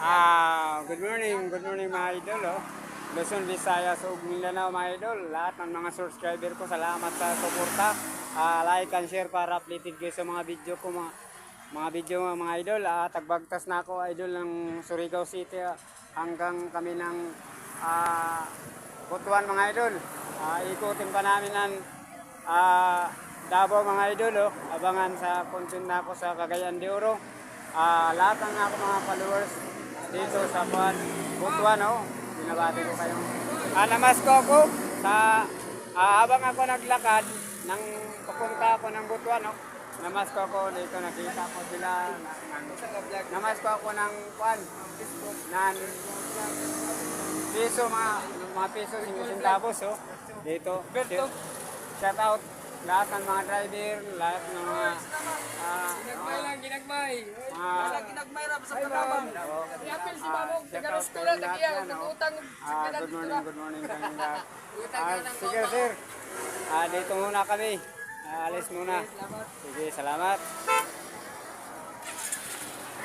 Good morning mga idol. Luzon, Visayas, ug Mindanao mga idol. Lahat ng mga subscriber ko, salamat sa suporta. Like and share para updated kayo sa mga video ko, mga video mga idol. Tagbagtas na ako idol ng Surigao City hanggang kami ng Butuan mga idol. Ikutin pa namin ng Davao mga idol. Abangan sa content na ako sa Cagayan de Oro. Lahat ng ako mga followers dito sa Butuan, binabati ko kayo. Namasko ako sa habang ako naglakad nang papunta ako ng Butuan, namasko ako dito, nakita ko sila. Namasko ako ng nan piso, mga piso, 5 centavos, dito. Shout out lahat ng mga driver, lahat ng mga Ginagmay. Ginagmay ra sa katawan. Iapil si Babog, tagaros ko lang tagiya, nag-utang good morning kayong lahat. Sige sir, dito muna kami. Alis muna. Sige, salamat.